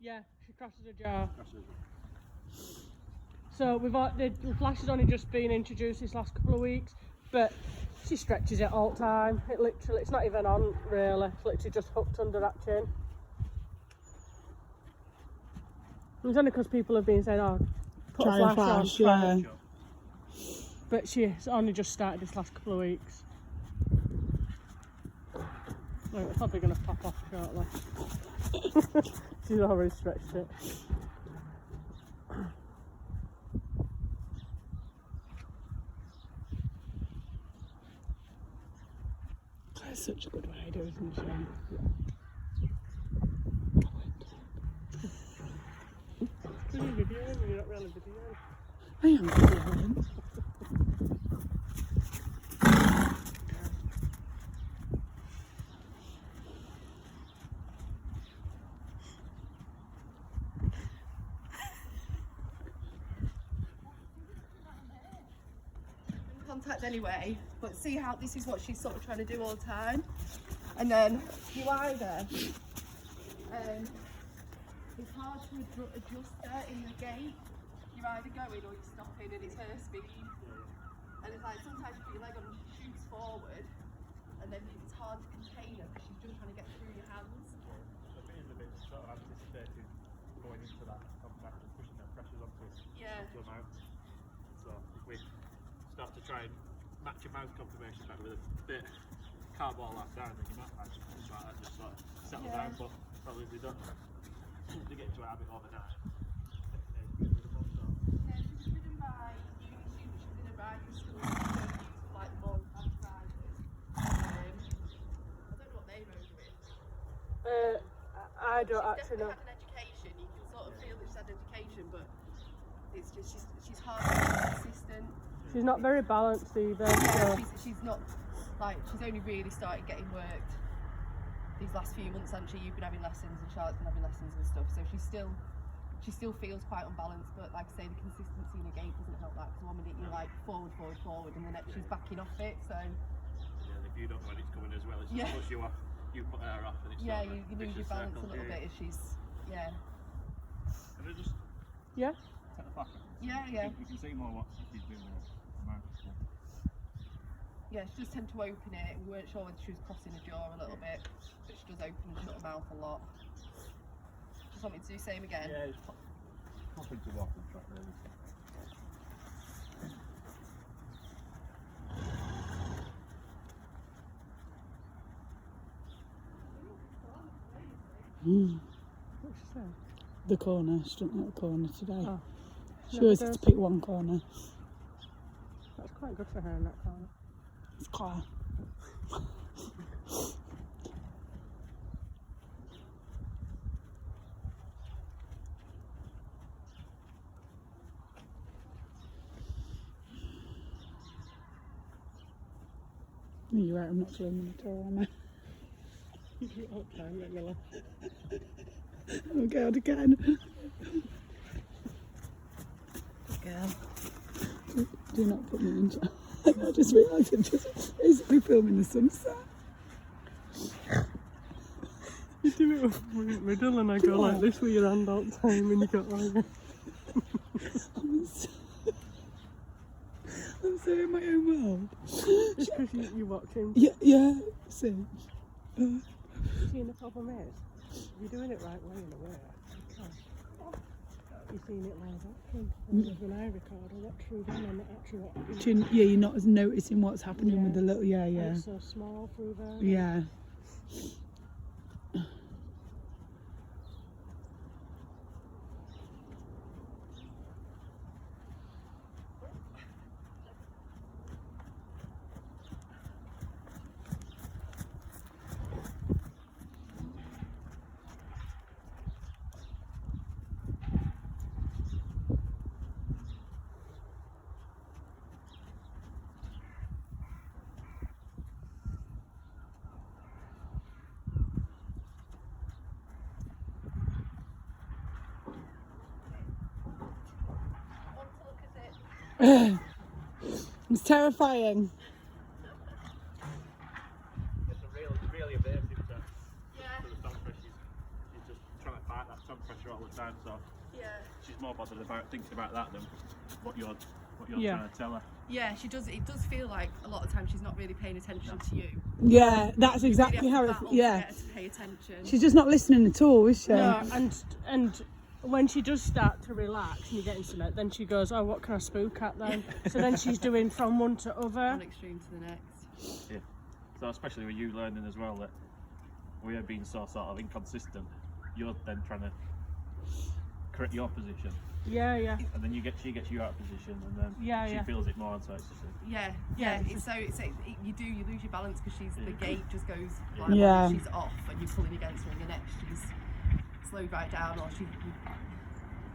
Yeah, she crashes a jar. So the flash has only just been introduced this last couple of weeks, but she stretches it all the time. It's not even on really. It's literally just hooked under that chin. It's only because people have been saying, "Oh, put a flash on." Yeah. But she's only just started this last couple of weeks. Well, it's probably going to pop off shortly. She's already stretched it. That's such a good rider, isn't she? Are you videoing? You're not really videoing. I am videoing. Contact anyway, but see how this is what she's sort of trying to do all the time, and then you either it's hard to adjust her in the gate. You're either going or you're stopping, and it's her speed. And it's like sometimes you put your leg on and she shoots forward, and then it's hard to contain her because she's just trying to get through your hands. I think it's a bit sort of anticipated going into that contact and pushing their pressures onto a mouth. So if we start to try and match a mouth confirmation back with a bit car ball last time, then you might find some things like that just sort of settle down, but probably they don't they get into a habit overnight. Yeah, she's ridden by uni students, she's in a riding school, she's used for like more advanced riders. I don't know what they rode with. I don't She's actually know. definitely had an education, you can sort of feel that she's had education, but it's just she's hard to be consistent. She's not very balanced either. Yeah, So. she's not like, she's only really started getting worked these last few months, hasn't she? You've been having lessons and Charlotte's been having lessons and stuff, so she still feels quite unbalanced, but like I say, the consistency in the gait doesn't help that, because one minute you're like forward, and the next she's backing off it, so Yeah, if you don't know when it's coming as well, it's Yeah. push you off, you put her off, and it's yeah, sort of you lose your vicious balance a circle. little bit if she's Can I just Yeah. take the flash off? yeah. You can see more what she's doing with the mouth. Yeah, she does tend to open it. We weren't sure whether she was crossing the jaw a little bit, but she does open and shut her mouth a lot. Just want me to do the same again? Yeah, it's popping to walk and track really. What's she saying? The corner, she doesn't like the corner today. Oh. She Never always does. has to pick one corner. That's quite good for her in that corner. It's Claire. You're right, I'm not filming at all, am I? You do it all the time, make me laugh. Oh God, again. Good girl. Do not put me in. I just realised I'm just basically filming the sunset. You do it with me at middle and I go like this with your hand all the time and you go like I'm so in my own world. It's because you're watching. Yeah, see. See, the problem is, you're doing it right way in a way. You're seeing it live action. Whereas when I record, I watch through them and actually watch. Yeah, you're not as noticing what's happening Yeah. with the little, yeah. And it's so small through there. Yeah. It's terrifying. It's really evasive to Yeah. the tongue pressure. She's just trying to fight that tongue pressure pressure all the time. So Yeah. she's more bothered about thinking about that than what you're Yeah. trying to tell her. Yeah, she does. It does feel like a lot of times she's not really paying attention to you. Yeah, that's You exactly really how have it. to battle to Yeah, get her to pay attention. she's just not listening at all, is she? No, and when she does start to relax and you get into it, then she goes, oh, what can I spook at then? So then she's doing from one to One other. extreme to the next. Yeah. So especially with you learning as well that we are being so sort of inconsistent, you're then trying to correct your position, Yeah, yeah. and then she gets you out of position, and then Yeah, she yeah. feels it more, and so it's just Yeah, Yeah, yeah. You lose your balance because the gate just goes like Yeah. she's off and you're pulling against her, and the next she's slowed right down, or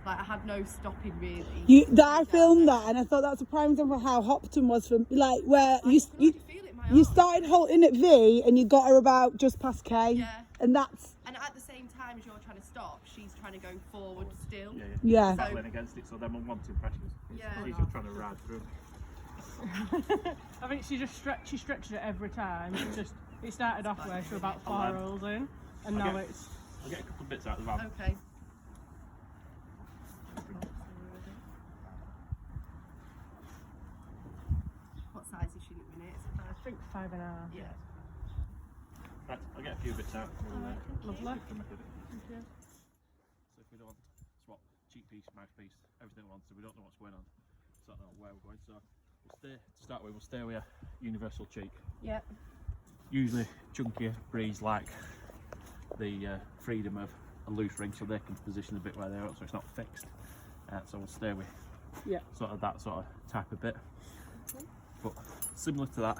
like I had no stopping really. I filmed that, and I thought that's a prime example of how Hopton was from like where I you can already feel it in my you arm. started halting at V and you got her about just past K. Yeah. And that's And at the same time as you're trying to stop, she's trying to go forward still. Yeah. battling against it, so them unwanted pressures. Yeah. She's just trying to ride through. I think she stretches it every time. It started off where she was about 4 rolls in, and now it's. I'll get a couple of bits out of the van. Okay. What size is she at the minute? I think 5.5. Yeah. Right, I'll get a few bits out. Lovely. Thank you. Thank you. So if we don't swap cheek piece, mouthpiece, everything at once, so we don't know what's going on, so I don't know where we're going. So we'll stay with a universal cheek. Yeah. Usually chunkier breeds like the freedom of a loose ring, so they can position a bit where they are, so it's not fixed. So we'll stay with sort of that sort of type of bit. But similar to that,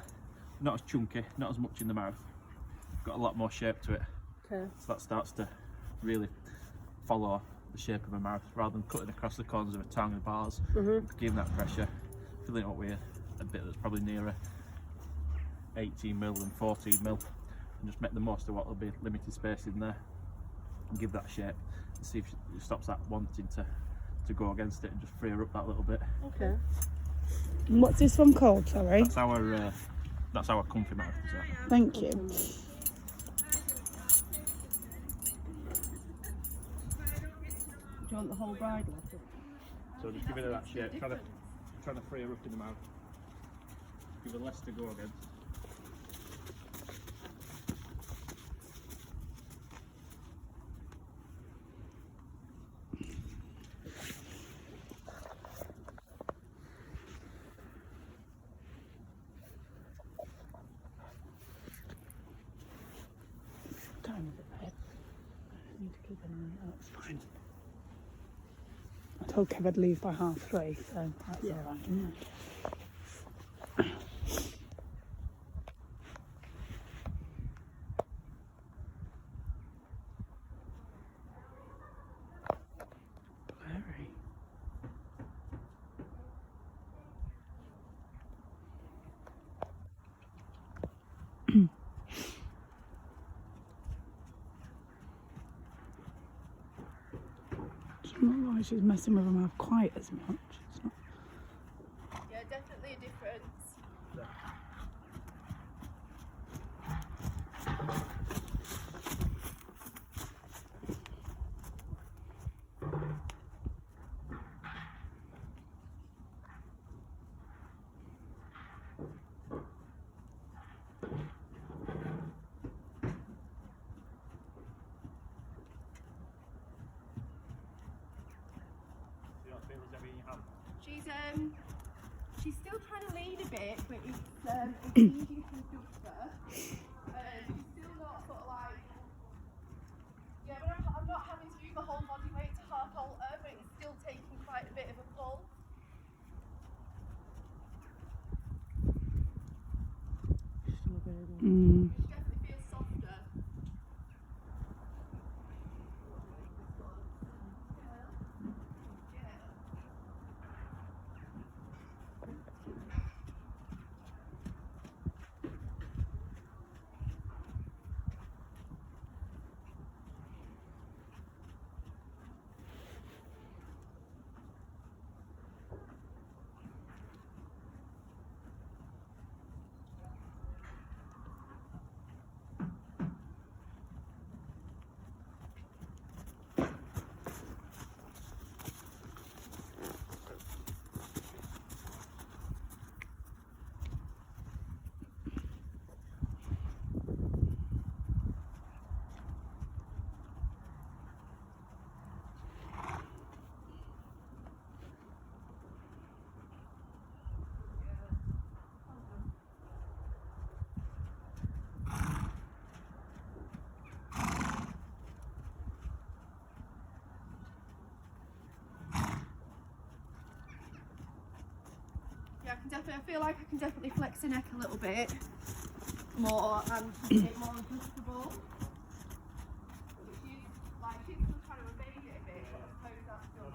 not as chunky, not as much in the mouth. Got a lot more shape to it. Okay. So that starts to really follow the shape of a mouth rather than cutting across the corners of a tongue and bars. Giving that pressure, filling it up with a bit that's probably nearer 18mm than 14mm, and just make the most of what will be limited space in there and give that shape and see if it stops that wanting to go against it and just free her up that little bit. Okay. And what's this one called, sorry? That's our comfy mouth. Is that? Thank you. Do you want the whole bridle? So just giving her that shape, trying to free her up in the mouth. Give her less to go against. Tiny bit there. I need to keep an eye out. That's fine. I told Kev I'd leave by 3:30, so that's alright, isn't it? Blurry. It's not like she's messing with her mouth quite as much. It's not. Yeah, definitely a difference. You don't feel as heavy in your hand? She's still trying to lean a bit, but it's easy to adjust her. She's still not sort of like, yeah, but I'm not having to use my whole body weight to half hold her, but it's still taking quite a bit of a pull. Mm. It definitely feels softer. I feel like I can definitely flex the neck a little bit more and make it more adjustable. She's still trying to evade it a bit, but I suppose that's still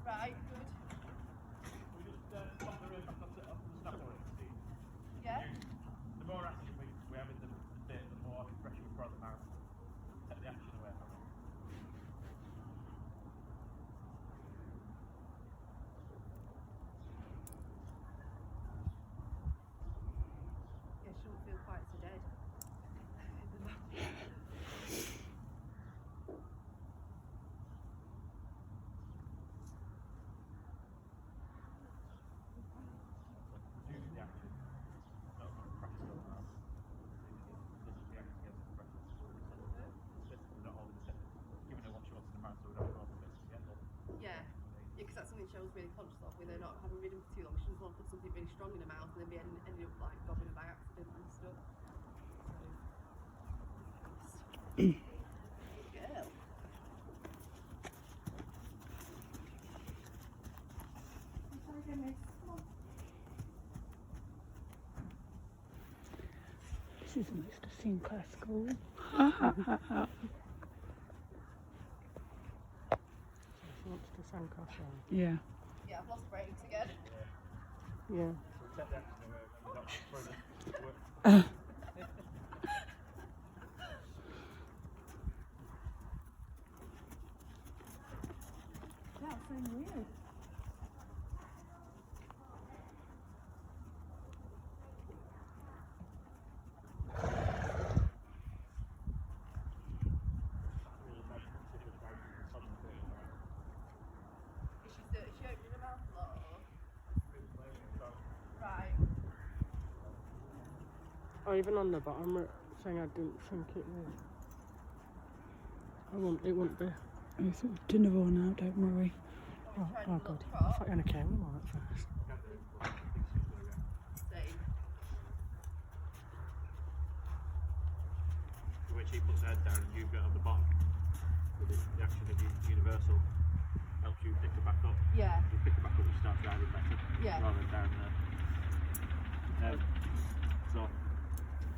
right, good. Yeah? The more action we have in the bit, the more pressure we put on the mouth. Take the action away from it. Yeah, she don't feel quite so dead. Reducing the action. Not as much pressure on the mouth. This is the action against the pressure. Basically not holding the set. Giving her what she wants in the mouth so we don't go off the bit to get up. Yeah, because that's something she was really conscious of with her not having ridden for too long. She doesn't want to put something really strong in her mouth and then be ended up like gobbling her by accident and stuff. So. Girl. This is the most Sinclair school. She wants to sand cross on. Yeah. Yeah, I've lost brakes again. Yeah. So we take the action away and we don't throw the work. That's so weird. Is she opening her mouth a lot? Right. Or even on the bottom, saying I didn't think it would. It wouldn't be. It's dinner worn out, don't worry. Oh god. I thought you only came with one at first. Same. The way she puts her head down and you get on the bottom, with the action of universal helps you pick her back up. Yeah. You pick her back up and start driving better, Yeah. rather than down there. So,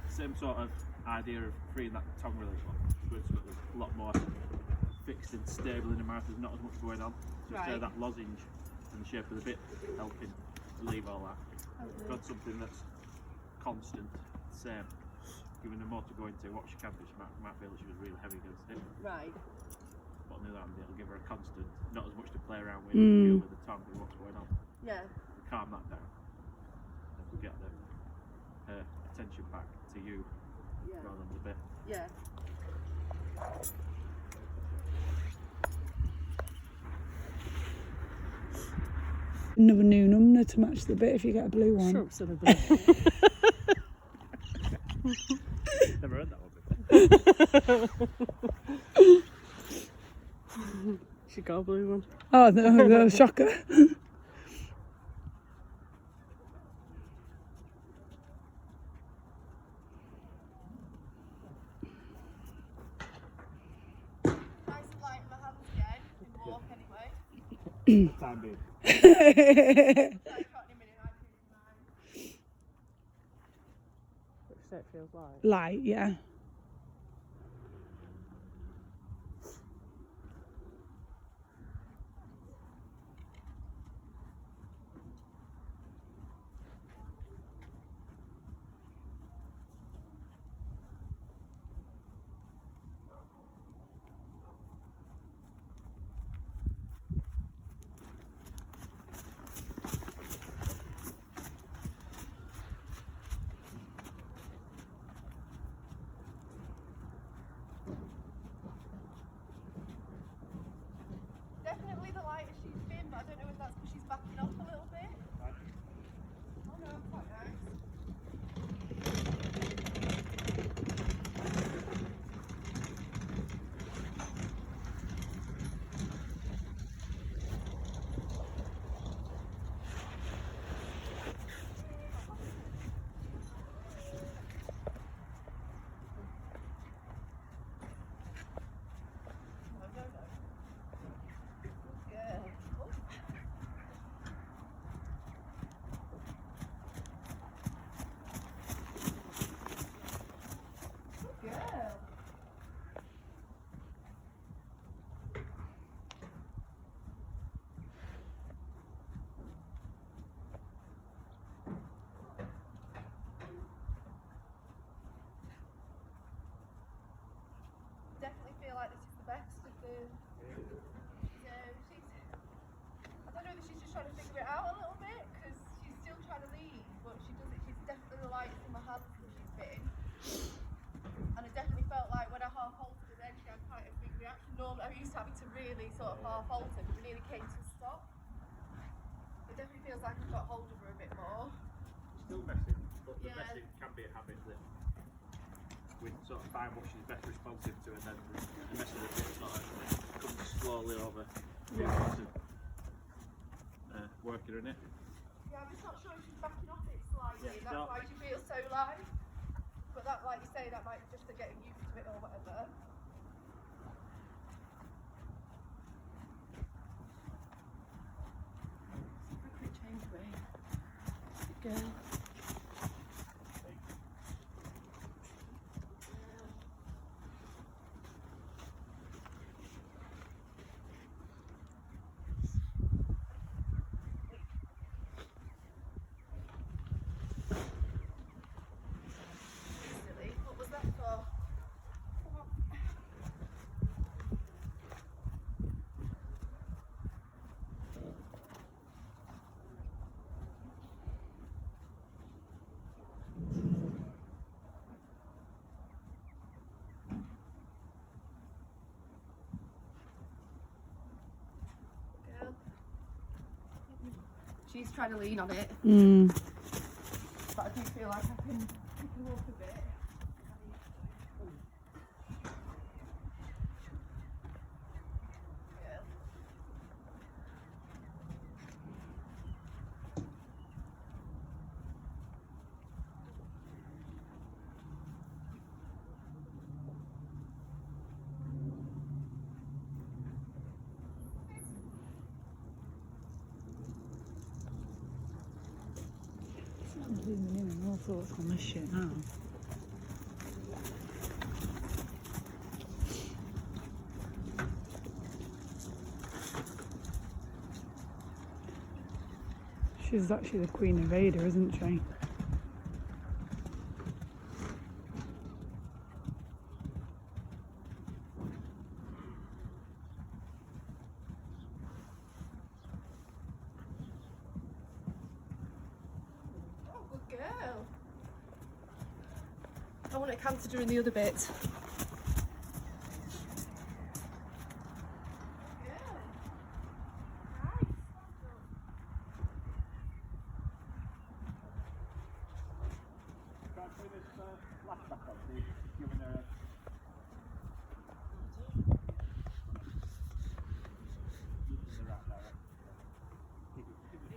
same sort of idea of freeing that tongue release one, but it's a lot more fixed and stable in the mouth. There's not as much going on. So instead of that lozenge and the shape of the bit helping relieve all that, you've got something that's constant, same. Giving her more to go into what she can do. She might feel that she was really heavy against it. Right. But on the other hand, it'll give her a constant, not as much to play around with, feel with the tongue and what's going on. Yeah. Calm that down. And we'll get her attention back to you rather than the bit. Yeah. Another new number to match the bit if you get a blue one. Shrubs to the blue. Never heard that one before. She got a blue one. Oh, no, shocker. Nice and light in my hands again. In walk anyway. Time being. Like, got in a minute, like, Which it feels like. Light, yeah. definitely the lightest she's been, but I don't know if that's because she's backing off a little bit. Oh no, that's quite nice. best of the. So she's. I don't know whether she's just trying to figure it out a little bit because she's still trying to leave, but she does it. She's definitely like in my hands when she's bitten, and I definitely felt like when I half halted her, then she had quite a big reaction. Normally, I'm used to having to really sort of half halt her, but we nearly came to a stop. It definitely feels like I've got hold of her a bit more. Still messing, but the messing can be a habit that we sort of find what she's best responsive to, and then the messing a bit sort of comes slowly over. Working on it. Yeah, I'm just not sure if she's backing off it slightly, Yeah, and that's why she feels so light. But that, like you say, that might be just her getting used to it or whatever. Super quick change way. Good girl. What was that for? Girl. She's trying to lean on it, but I do feel like I can walk a bit. I'm zooming in and all sorts on this shit now. She's actually the Queen of Ada, isn't she? Good girl. I want to canter during the other bit.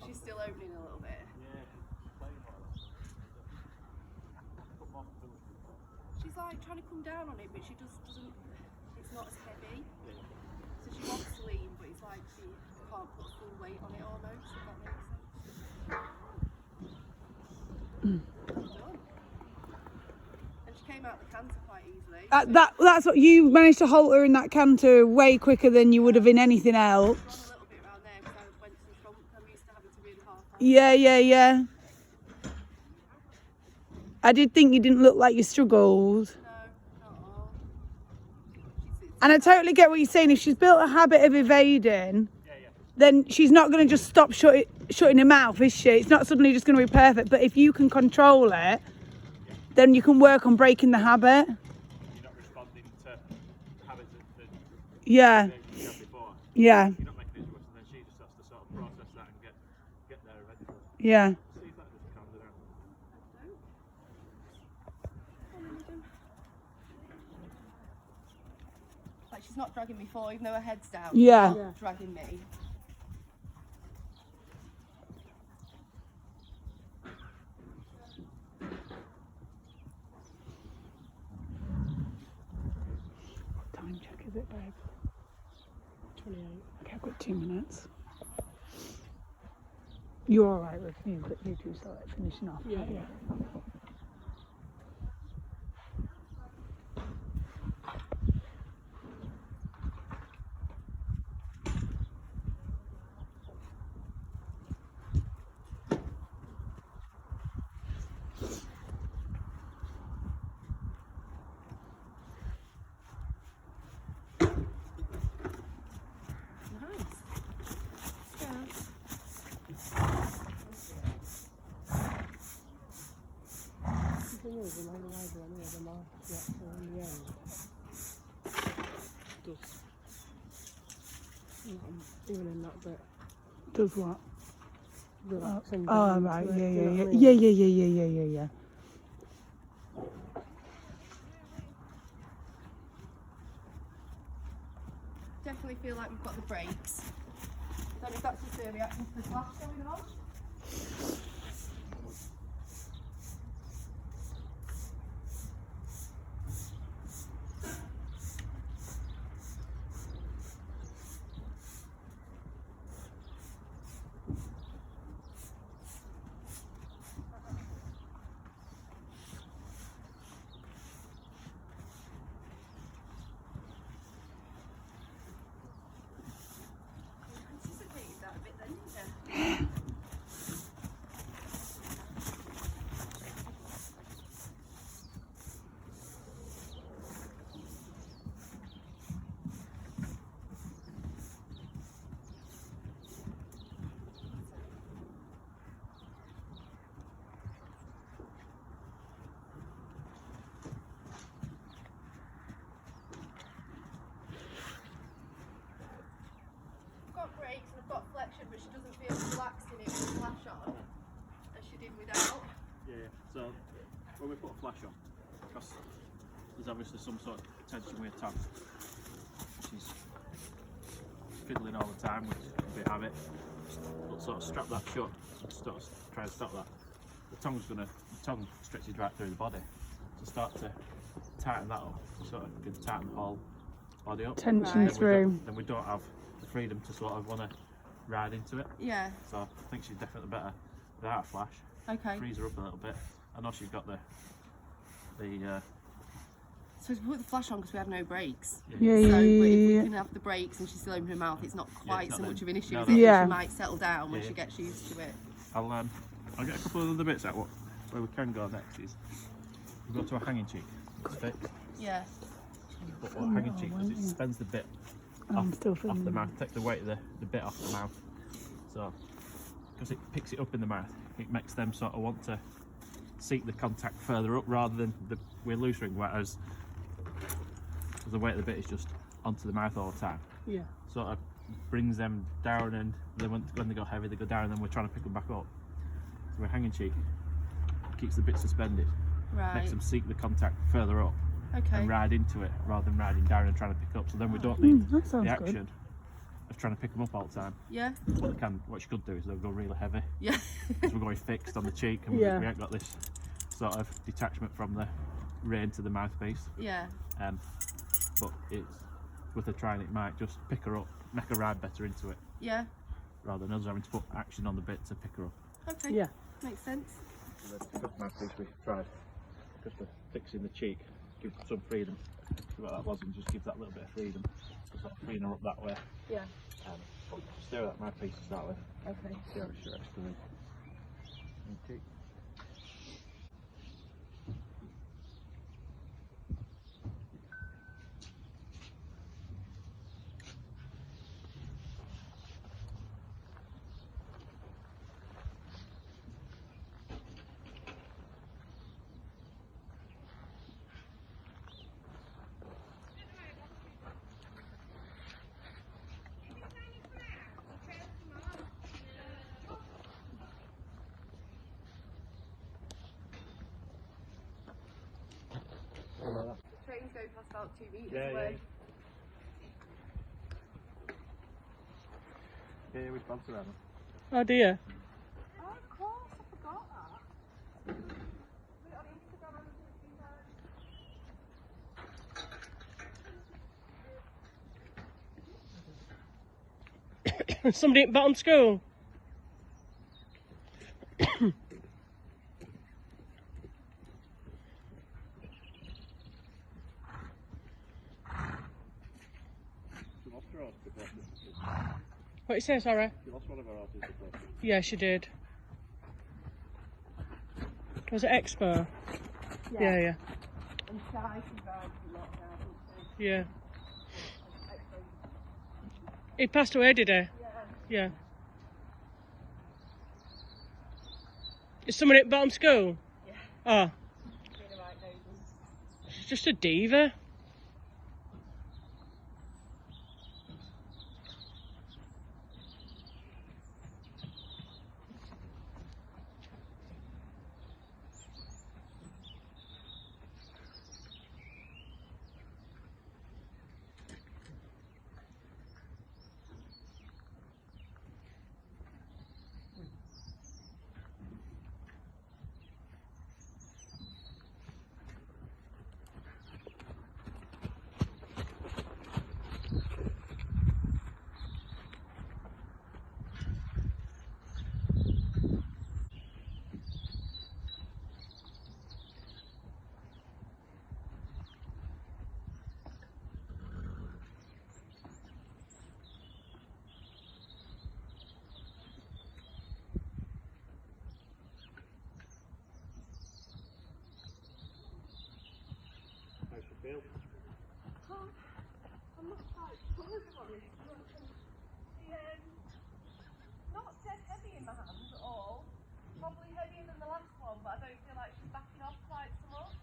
She's still opening a little bit. She's like trying to come down on it, but she just doesn't. It's not as heavy. So she wants to lean, but it's like she can't put full weight on it almost. If that makes sense. Done. And she came out the canter quite easily. That's what you managed to halt her in that canter way quicker than you would have in anything else. Run a little bit around there because I went to the front. I'm used to having to really half. Yeah. I did think you didn't look like you struggled. No, not at all. And I totally get what you're saying. If she's built a habit of evading, then she's not going to just stop shutting her mouth, is she? It's not suddenly just going to be perfect. But if you can control it, then you can work on breaking the habit. You're not responding to habits that Yeah. you had before. Yeah. You're not making it worse, and then she just has to sort of process that and get there eventually. Yeah. See if that just calms her down. Like she's not dragging me forward, even though her head's down. Yeah. She's not dragging me. What time check is it, babe? 28. Okay, I've got 2 minutes. You're all right with me, but you two start finishing off. Yeah, right? yeah. is, and all the wider any of them are actually in the end. Does. Even in that bit. Does what? Relaxing. Oh, right, yeah. Definitely feel like we've got the brakes. Don't know if that's just a reaction to the flash going on. Anticipated that a bit then, didn't you? I've got brakes and I've got flexion, but she doesn't feel as relaxed in it with the flash on as she did without. Yeah, so when we put a flash on, because there's obviously some sort of tension with her tongue, she's fiddling all the time, which we have it. But sort of strap that shut, sort of try to stop that. The tongue stretches right through the body. So start to tighten that up, sort of can tighten the whole body up. Tension Right. through. Then we don't have the freedom to sort of want to ride into it. Yeah. So I think she's definitely better without a flash. Okay. Freeze her up a little bit. I know she's got the So we put the flash on because we have no brakes. Yeah, So, but if we yeah. can have the brakes and she's still opening her mouth, it's not quite it's so not much then. of an issue. No, is no. it? Yeah. She might settle down when Yeah, she yeah. gets used to it. I'll get a couple of other bits out. Where we can go next is we go to a hanging cheek. It's fixed. Yeah. But what hanging cheek does, it spends the bit I'm still off filming. the mouth, takes the weight of the bit off the mouth. So because it picks it up in the mouth, it makes them sort of want to seek the contact further up rather than we're loose ring, whereas the weight of the bit is just onto the mouth all the time. Yeah. Sort of brings them down, and then when they go heavy they go down, and then we're trying to pick them back up. So we're hanging cheek, keeps the bit suspended, Right. makes them seek the contact further up Okay. and ride into it rather than riding down and trying to pick up. So then we don't need That sounds the good. action of trying to pick them up all the time. Yeah. What you could do is they'll go really heavy Yeah. because we're going fixed on the cheek, and Yeah. we ain't got this sort of detachment from the rein to the mouthpiece. Yeah. But it's with her trying, it might just pick her up, make her ride better into it, Yeah. rather than us having to put action on the bit to pick her up. Okay. Yeah. Makes sense. So the mouthpiece we tried, just for fixing the cheek, give some freedom. See what that was, and just give that little bit of freedom, to sort of freeing her up that way. Yeah. But stay with that mouthpiece to start with. Okay. See how it stretches through. Okay. Trains go past about 2 meters Yeah, away. Yeah, we sponsor them. Oh dear. Oh, of course, I forgot that. Put it on Instagram and Somebody at bottom school. She lost her horse before. What you say, sorry? She lost one of her horses before. Yeah, she did. Was it Expo? Yeah, yeah. And Shy survived a lot now, didn't she? Yeah. He passed away, did he? Yeah. Yeah. Is someone at bottom school? Yeah. Oh. Being a just a diva. Feel? I'm not quite sure, to be honest. Not dead heavy in my hands at all. Probably heavier than the last one, but I don't feel like she's backing off quite so much.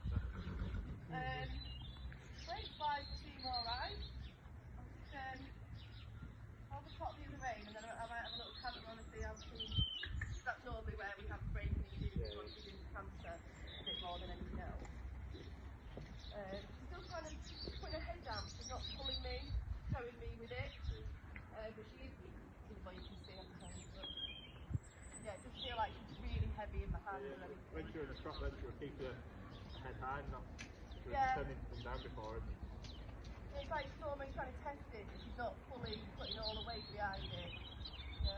Brake slides seem alright. I'll just pop the other rein and then I might have a little canter on and see how she. That's normally where we have braking issues once she's in canter a bit more than anything else. She's still kind of putting her head down, she's not pulling me, showing me with it, but she is keeping well, you can see everything. But yeah, it does feel like she's really heavy in the hands and everything. When you're in a trot, then she'll keep her head high, not turning them down before it. It's like she's almost trying to test it, but she's not fully putting all the weight behind it. So,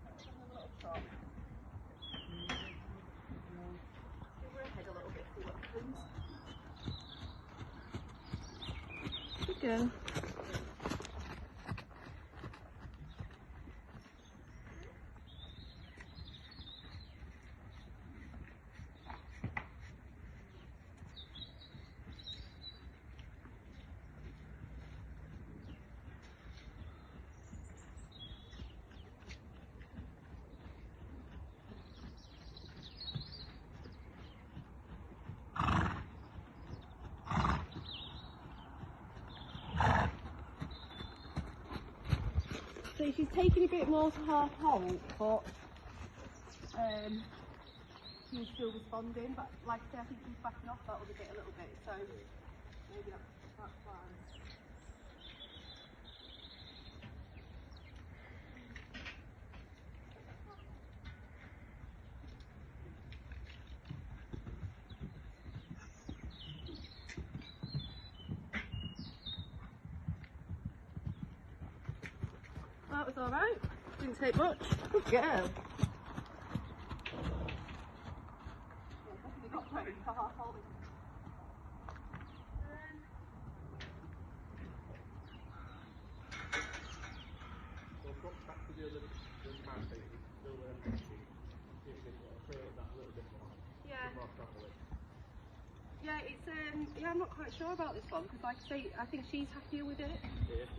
let's have a little trot. Head a little bit, see what happens. Good girl. So she's taking a bit more to her halt, but she's still responding. But like I say, I think she's backing off that other bit a little bit, so maybe that's fine. That was alright. Didn't take much. Good girl. Yeah, definitely got trained for half holding. So from back to the other mouth, it's still see if they create that a little bit more. Yeah. More strongly. Yeah, it's yeah, I'm not quite sure about this one because, like I say, I think she's happier with it. Yeah.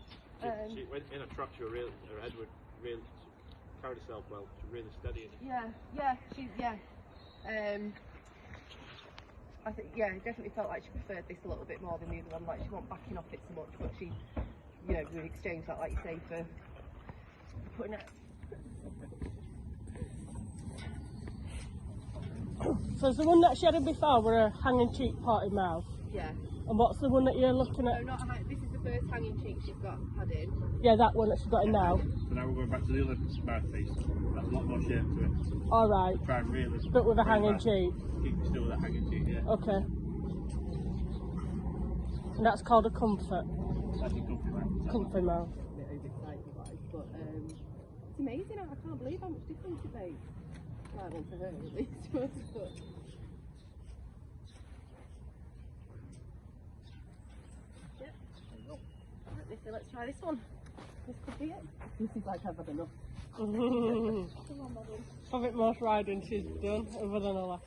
She went in a trot, her head would really carried herself well. She's really steady in it. Yeah, she's I think definitely felt like she preferred this a little bit more than the other one. Like she wasn't backing off it so much, but she, we exchanged that, like you say, for putting it. So the one that she had before were a hanging cheek potted mouth. Yeah. And what's the one that you're looking at? No, this is the first hanging cheek she's got had in. Yeah, that one that she's got in now. So now we're going back to the other mouthpiece. That's a lot more shape to it. Alright. Try and really. But with a hanging cheek. Keep it still with a hanging cheek, yeah. Okay. And that's called a comfort. That's a comfy mouth. Comfy mouth. A bit overexcited, like, but it's amazing. I can't believe how much difference it makes. Well, well, for her at least, but. Right, Missy, let's try this one. This could be it. Missy's like, I've had enough. Come on, Mum. I think most riding she's done, other than her last.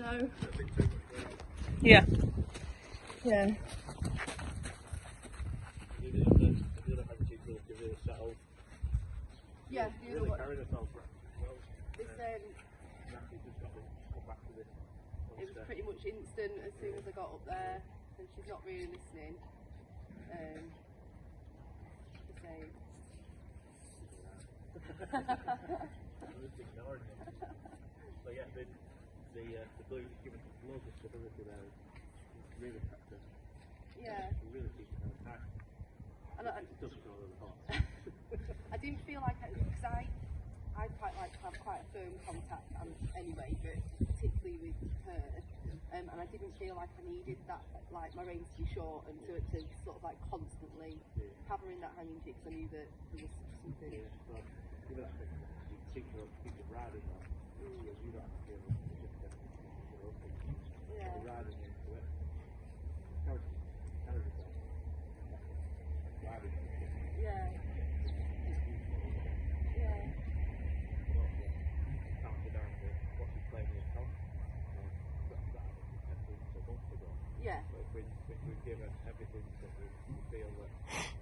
know. Yeah. Yeah. Yeah, the other one. This, it was pretty much instant as soon as I got up there, and she's not really listening. The same. So yeah, the blue is giving loads of stability there. It's really practice. Yeah. Really keeping her tight. And It doesn't go over the top. I didn't feel like because I quite like to have quite a firm contact anyway, but particularly with her, and I didn't feel like I needed that, like my reins to be short and to sort of like constantly have her in that hanging jig, because I knew that there was something. Yeah, so give her that thing, you keep her riding that. You don't have to feel it, you just Yeah. riding into it. Carry yourself. Riding into it. Yeah. Yeah. But if we give her everything that we feel that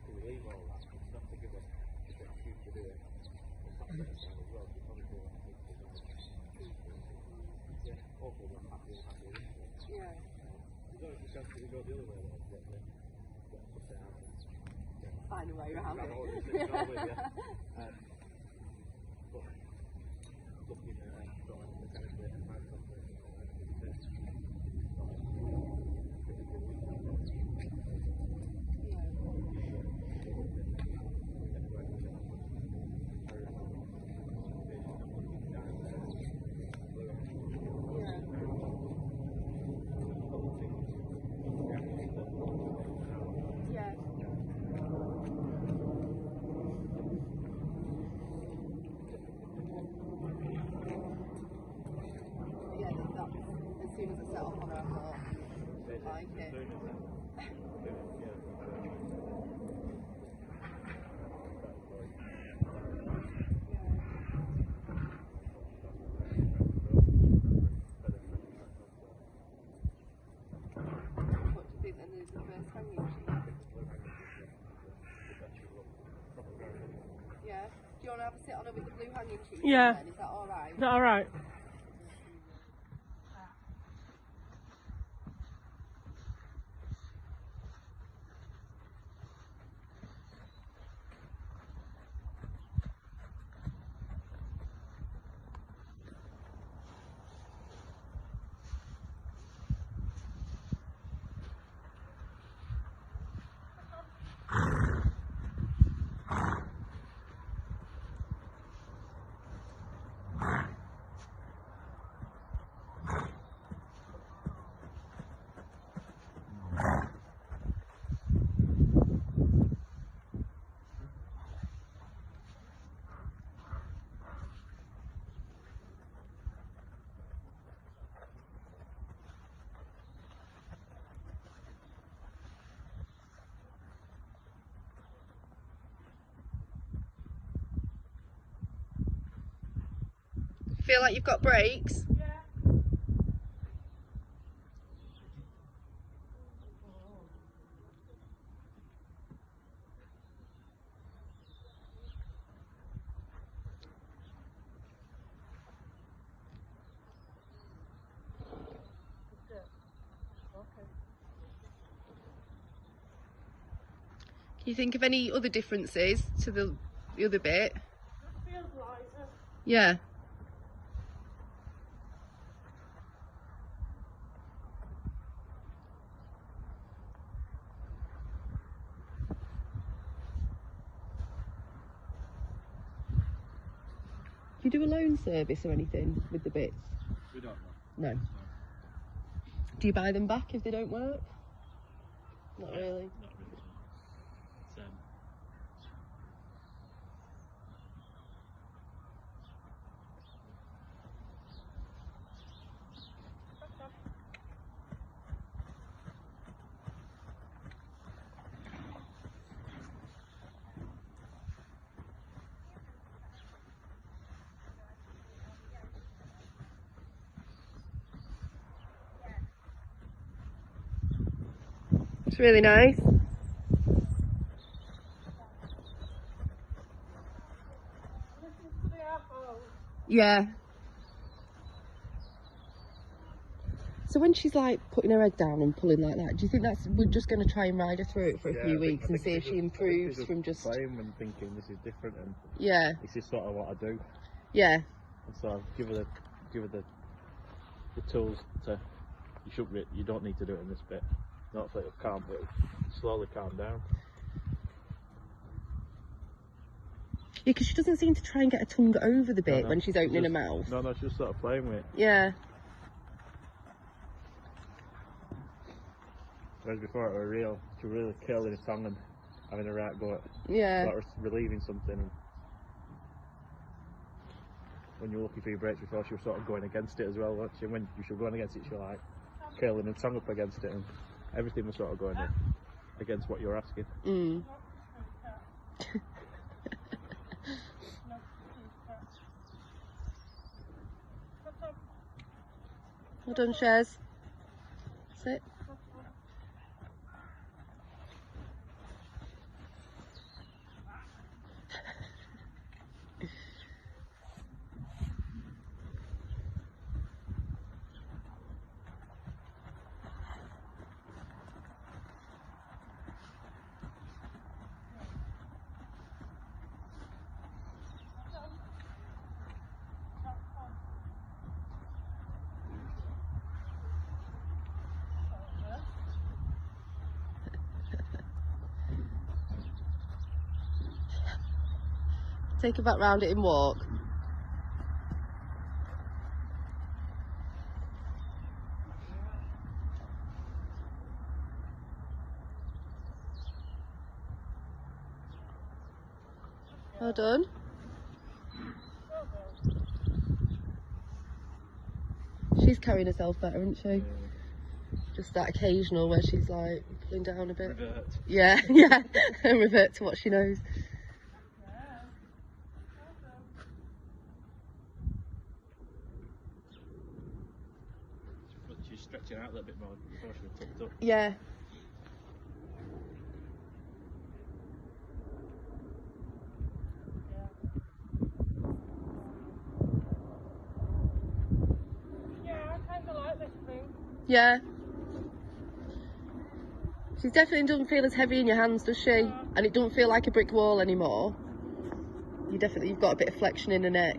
we leave all that, it's not to give her just an excuse to do it. It's not to get us down as well. It's obviously what I think to do. Yeah, hopefully we're happy, isn't it? Yeah. There's always a chance that we go the other way though, get stuff down. Find a way around it. But looking at sort of mechanically and mind something Yeah. Do you want to have a sit on it with the blue hanging sheet? Yeah. Then? Is that alright? Is that alright? Feel like you've got brakes? Yeah. Can you think of any other differences to the other bit? It feels lighter. Yeah. Do you do a loan service or anything with the bits? We don't know. No. Do you buy them back if they don't work? Not really. Not really. It's, It's really nice. Yeah. So when she's like putting her head down and pulling like that, do you think that's we're just going to try and ride her through it for a few weeks and see if she improves from just playing and thinking this is different and this is sort of what I do. Yeah. And so give her the tools to you don't need to do it in this bit. Not that it'll calm, but it'll slowly calm down. Yeah, because she doesn't seem to try and get her tongue over the bit when she's opening her mouth. No, she's just sort of playing with it. Yeah. Whereas before it was she was really curling her tongue and having a right go at sort of relieving something. And when you were looking for your breaks before, she was sort of going against it as well, wasn't she? When you were going against it, she was like curling her tongue up against it, and everything was sort of going against what you were asking. Mm. Well done, Shez. Sit. Take her back round it and walk. Well done. She's carrying herself better, isn't she? Just that occasional where she's like pulling down a bit. Revert. Yeah, yeah. And revert to what she knows. She's stretching out a little bit more before she was tucked up. Yeah. Yeah. She definitely doesn't feel as heavy in your hands, does she? And it doesn't feel like a brick wall anymore. You've got a bit of flexion in the neck.